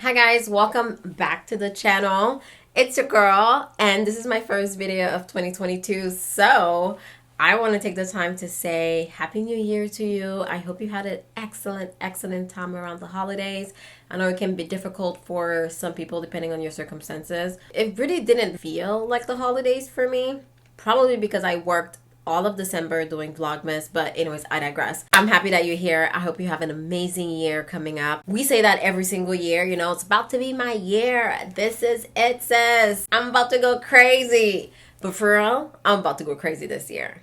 Hi guys, welcome back to the channel. It's your girl and this is my first video of 2022, so I want to take the time to say Happy New Year to you. I hope you had an excellent time around the holidays. I know it can be difficult for some people depending on your circumstances. It really didn't feel like the holidays for me, probably because I worked all of December doing Vlogmas, but anyways, I digress. I'm happy that you're here. I hope you have an amazing year coming up. We say that every single year, you know, it's about to be my year. This is it, sis. I'm about to go crazy. But for real, I'm about to go crazy this year.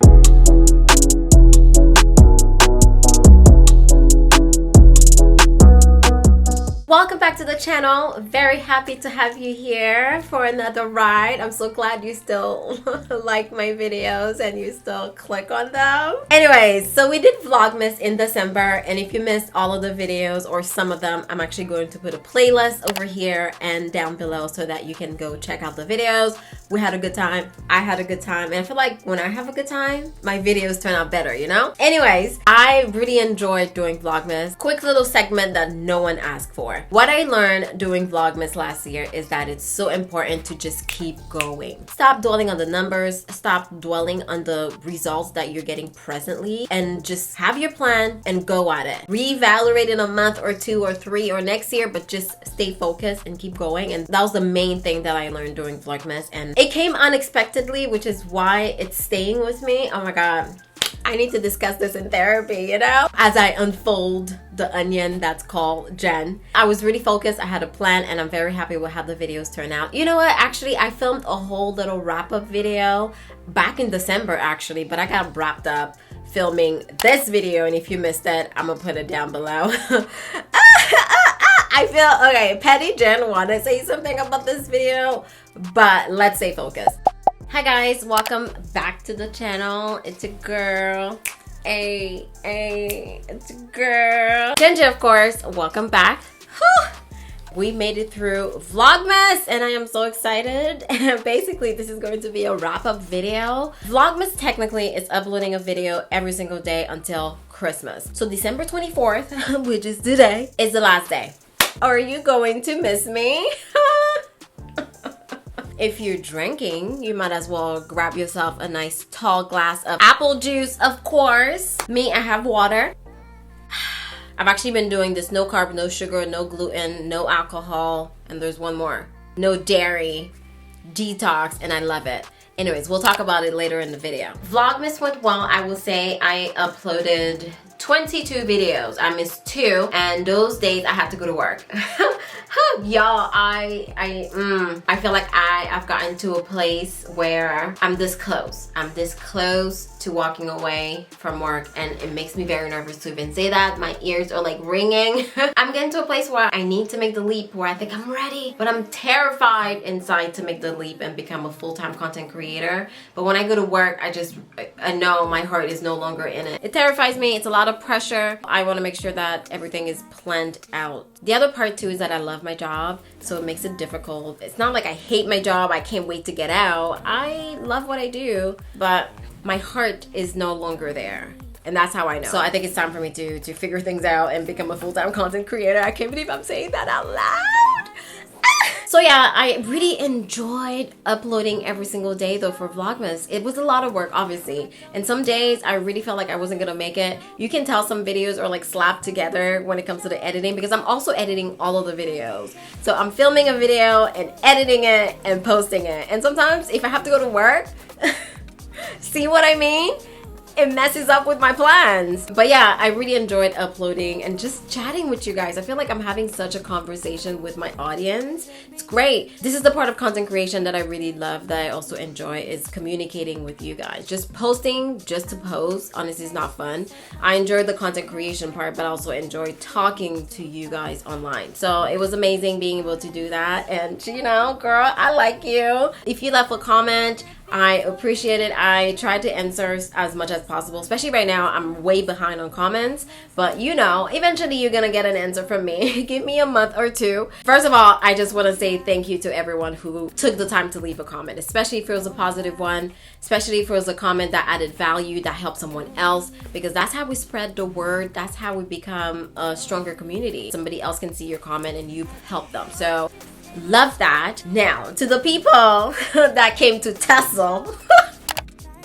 Welcome back to the channel. Very happy to have you here for another ride. I'm so glad you still like my videos and you still click on them. Anyways, so we did Vlogmas in December, and if you missed all of the videos or some of them, I'm actually going to put a playlist over here and down below so that you can go check out the videos. We had a good time. I had a good time, and I feel like when I have a good time, my videos turn out better, you know? Anyways, I really enjoyed doing Vlogmas. Quick little segment that no one asked for. What I learned doing Vlogmas last year is that it's so important to just keep going. Stop dwelling on the numbers, stop dwelling on the results that you're getting presently, and just have your plan and go at it. Reevaluate in a month or two or three or next year, but just stay focused and keep going. And that was the main thing that I learned during Vlogmas, and it came unexpectedly, which is why it's staying with me. Oh my god, I need to discuss this in therapy, you know? As I unfold the onion that's called Jen. I was really focused, I had a plan, and I'm very happy with how the videos turn out. You know what? Actually, I filmed a whole little wrap-up video back in December, actually, but I got wrapped up filming this video, and if you missed it, I'm gonna put it down below. I feel, okay, Petty Jen wanna say something about this video, but let's stay focused. Hi guys, welcome back to the channel. It's a girl. Hey, it's a girl. Ginger, of course, welcome back. Whew. We made it through Vlogmas and I am so excited. Basically, this is going to be a wrap-up video. Vlogmas technically is uploading a video every single day until Christmas. So December 24th, which is today, is the last day. Are you going to miss me? If you're drinking, you might as well grab yourself a nice tall glass of apple juice, of course. Me, I have water. I've actually been doing this no carb, no sugar, no gluten, no alcohol, and there's one more. No dairy, detox, and I love it. Anyways, we'll talk about it later in the video. Vlogmas went well. I will say I uploaded 22 videos. I missed 2, and those days I had to go to work. Y'all, I feel like I've gotten to a place where I'm this close. I'm this close to walking away from work, and it makes me very nervous to even say that. My ears are like ringing. I'm getting to a place where I need to make the leap, where I think I'm ready, but I'm terrified inside to make the leap and become a full-time content creator. But when I go to work, I know my heart is no longer in it. It terrifies me. It's a lot of pressure. I want to make sure that everything is planned out. The other part too is that I love my job, so it makes it difficult. It's not like I hate my job, I can't wait to get out. I love what I do, but my heart is no longer there. And that's how I know. So I think it's time for me to figure things out and become a full-time content creator. I can't believe I'm saying that out loud. So yeah, I really enjoyed uploading every single day though for Vlogmas. It was a lot of work, obviously. And some days I really felt like I wasn't gonna make it. You can tell some videos are like slapped together when it comes to the editing, because I'm also editing all of the videos. So I'm filming a video and editing it and posting it. And sometimes if I have to go to work, see what I mean? It messes up with my plans. But yeah, I really enjoyed uploading and just chatting with you guys. I feel like I'm having such a conversation with my audience. It's great. This is the part of content creation that I really love, that I also enjoy, is communicating with you guys. Just posting just to post, honestly, is not fun. I enjoy the content creation part, but I also enjoy talking to you guys online. So it was amazing being able to do that. And you know, girl, I like you. If you left a comment, I appreciate it. I tried to answer as much as possible. Especially right now, I'm way behind on comments. But you know, eventually you're gonna get an answer from me. Give me a month or two. First of all, I just want to say thank you to everyone who took the time to leave a comment, especially if it was a positive one, especially if it was a comment that added value, that helped someone else, because that's how we spread the word. That's how we become a stronger community. Somebody else can see your comment and you help them. So love that. Now to the people that came to tussle.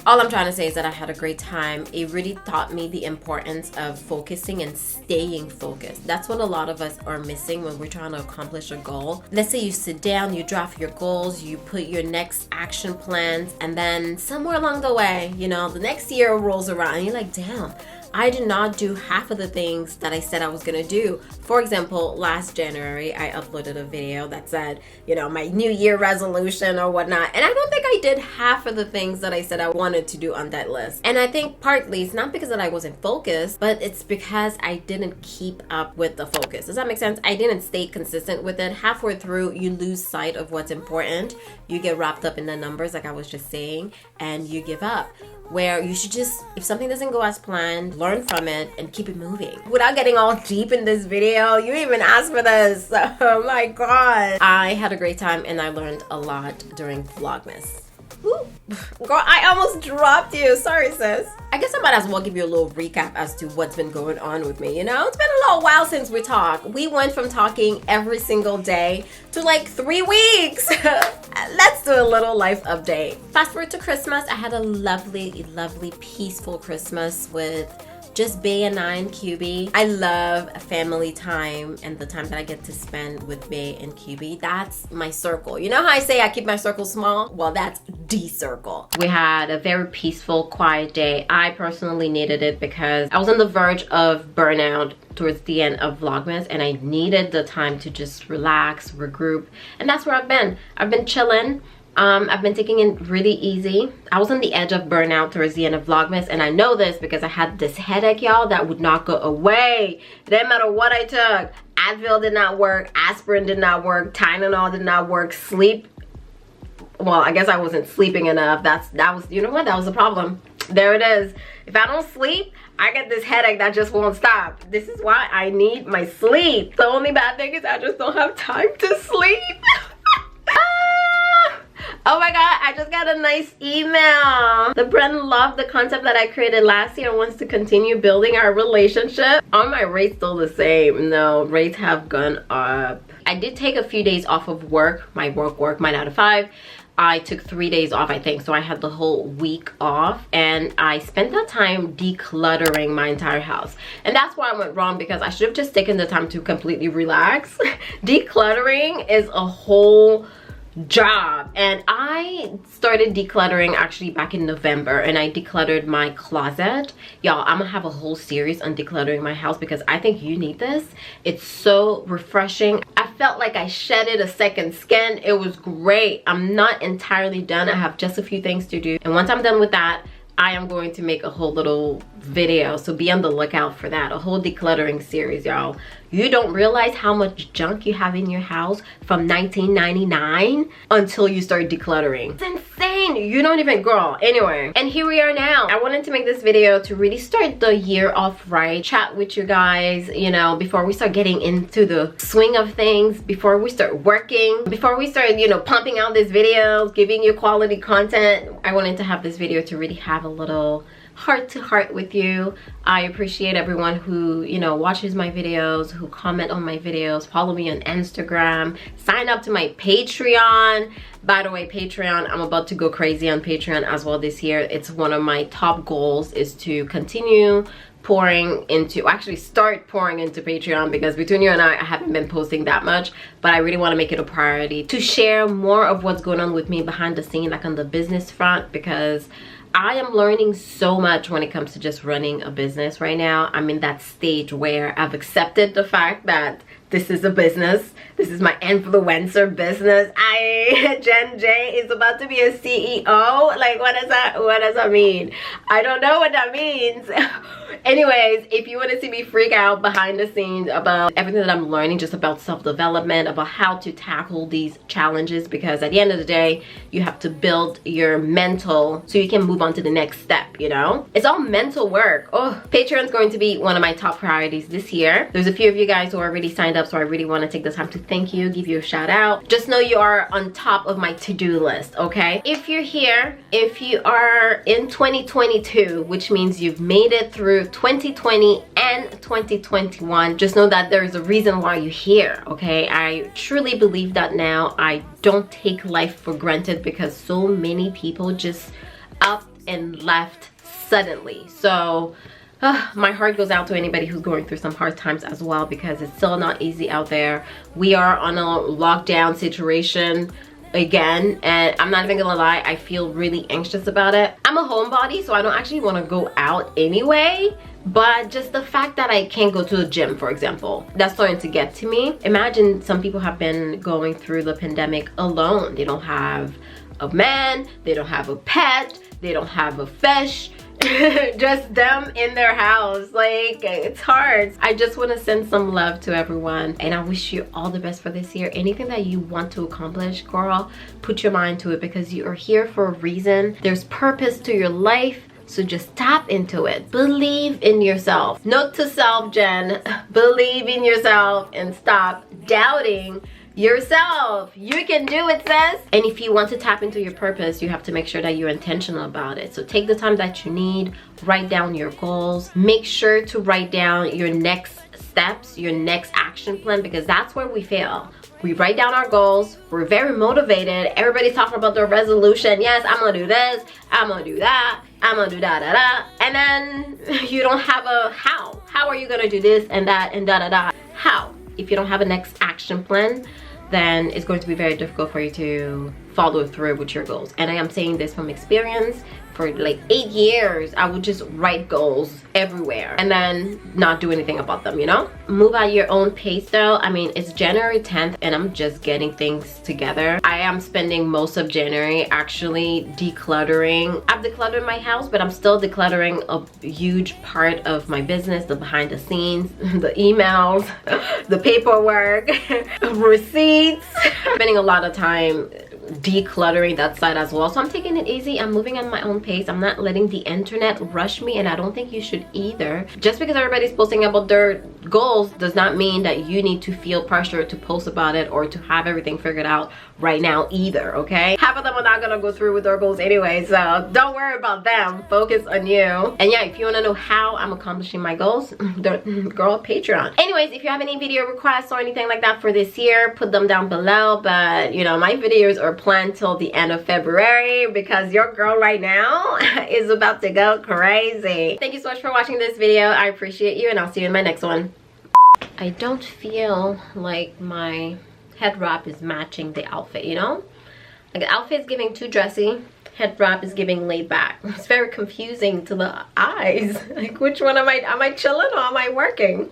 All I'm trying to say is that I had a great time. It really taught me the importance of focusing and staying focused. That's what a lot of us are missing when we're trying to accomplish a goal. Let's say you sit down, you draft your goals, you put your next action plans, and then somewhere along the way, you know, the next year rolls around and you're like, damn, I did not do half of the things that I said I was gonna do. For example, last January, I uploaded a video that said, you know, my New Year resolution or whatnot. And I don't think I did half of the things that I said I wanted to do on that list. And I think partly it's not because that I wasn't focused, but it's because I didn't keep up with the focus. Does that make sense? I didn't stay consistent with it. Halfway through, you lose sight of what's important. You get wrapped up in the numbers, like I was just saying, and you give up. Where you should just, if something doesn't go as planned, learn from it and keep it moving. Without getting all deep in this video, you even asked for this. Oh my god. I had a great time and I learned a lot during Vlogmas. Ooh. Girl, I almost dropped you. Sorry, sis. I guess I might as well give you a little recap as to what's been going on with me. You know, it's been a little while since we talked. We went from talking every single day to like 3 weeks. Let's do a little life update. Fast forward to Christmas. I had a lovely, lovely, peaceful Christmas with just Bae and I and QB. I love family time and the time that I get to spend with Bae and QB. That's my circle. You know how I say I keep my circle small? Well, that's the circle. We had a very peaceful, quiet day. I personally needed it because I was on the verge of burnout towards the end of Vlogmas and I needed the time to just relax, regroup, and that's where I've been. I've been chilling. I've been taking it really easy. I was on the edge of burnout towards the end of Vlogmas, and I know this because I had this headache, y'all, that would not go away. It didn't matter what I took. Advil did not work, aspirin did not work, Tylenol did not work, sleep. Well, I guess I wasn't sleeping enough. That was, you know what? That was the problem. There it is. If I don't sleep, I get this headache that just won't stop. This is why I need my sleep. The only bad thing is I just don't have time to sleep. Oh my god, I just got a nice email. The brand loved the concept that I created last year and wants to continue building our relationship. Are my rates still the same? No, rates have gone up. I did take a few days off of work, my 9 to 5. I took 3 days off, I think, so I had the whole week off, and I spent that time decluttering my entire house. And that's why I went wrong, because I should have just taken the time to completely relax. Decluttering is a whole job, and I started decluttering actually back in November, and I decluttered my closet. Y'all, I'm gonna have a whole series on decluttering my house because I think you need this. It's so refreshing. I felt like I shedded a second skin. It was great. I'm not entirely done. I have just a few things to do, and once I'm done with that, I am going to make a whole little video, so be on the lookout for that. A whole decluttering series, y'all. You don't realize how much junk you have in your house from 1999 until you start decluttering. It's insane. You don't even, girl. Anyway, and here we are now. I wanted to make this video to really start the year off right, chat with you guys, you know, before we start getting into the swing of things, before we start working, before we start, you know, pumping out these videos, giving you quality content. I wanted to have this video to really have a little heart to heart with you. I appreciate everyone who, you know, watches my videos, who comment on my videos, follow me on Instagram, sign up to my Patreon. By the way, Patreon, I'm about to go crazy on Patreon as well this year. It's one of my top goals is to continue pouring into, actually start pouring into Patreon, because between you and I haven't been posting that much, but I really want to make it a priority to share more of what's going on with me behind the scene, like on the business front, because I am learning so much when it comes to just running a business right now. I'm in that stage where I've accepted the fact that this is a business. This is my influencer business. Jen J is about to be a CEO. Like, what does that mean? I don't know what that means. Anyways, if you want to see me freak out behind the scenes about everything that I'm learning just about self-development, about how to tackle these challenges, because at the end of the day, you have to build your mental so you can move on to the next step, you know? It's all mental work. Oh, Patreon's going to be one of my top priorities this year. There's a few of you guys who already signed up, so I really want to take the time to thank you, give you a shout out. Just know you are on top of my to-do list, okay? If you're here, if you are in 2022, which means you've made it through 2020 and 2021, just know that there's a reason why you're here, okay? I truly believe that now. I don't take life for granted because so many people just up and left suddenly. So my heart goes out to anybody who's going through some hard times as well, because it's still not easy out there. We are on a lockdown situation again, and I'm not even gonna lie, I feel really anxious about it. I'm a homebody, so I don't actually want to go out anyway, but just the fact that I can't go to the gym, for example, that's starting to get to me. Imagine some people have been going through the pandemic alone. They don't have a man, they don't have a pet, they don't have a fish, just them in their house. Like, it's hard. I just want to send some love to everyone, and I wish you all the best for this year. Anything that you want to accomplish, girl, put your mind to it, because you are here for a reason. There's purpose to your life, so just tap into it. Believe in yourself. Note to self, Jen, believe in yourself and stop doubting yourself. You can do it, sis. And if you want to tap into your purpose, you have to make sure that you're intentional about it. So take the time that you need, write down your goals, make sure to write down your next steps, your next action plan, because that's where we fail. We write down our goals, we're very motivated, everybody's talking about their resolution. Yes, I'm gonna do this, I'm gonna do that, I'm gonna do da-da-da, and then you don't have a how. How are you gonna do this and that and da-da-da? How? If you don't have a next action plan, then it's going to be very difficult for you to follow through with your goals. And I am saying this from experience. For like 8 years, I would just write goals everywhere and then not do anything about them, you know? Move at your own pace though. I mean, it's January 10th and I'm just getting things together. I am spending most of January actually decluttering. I've decluttered my house, but I'm still decluttering a huge part of my business, the behind the scenes, the emails, the paperwork, receipts. Spending a lot of time decluttering that side as well. So I'm taking it easy. I'm moving at my own pace. I'm not letting the internet rush me, and I don't think you should either. Just because everybody's posting about their goals does not mean that you need to feel pressure to post about it or to have everything figured out right now either, okay? Half of them are not gonna go through with their goals anyway, so don't worry about them. Focus on you. And yeah, if you want to know how I'm accomplishing my goals, girl, Patreon. Anyways, if you have any video requests or anything like that for this year, put them down below. But you know, my videos are planned till the end of February because your girl right now is about to go crazy. Thank you so much for watching this video. I appreciate you, and I'll see you in my next one. I don't feel like my head wrap is matching the outfit, you know? Like, the outfit is giving too dressy, head wrap is giving laid back. It's very confusing to the eyes. Like, which one am I chilling or am I working?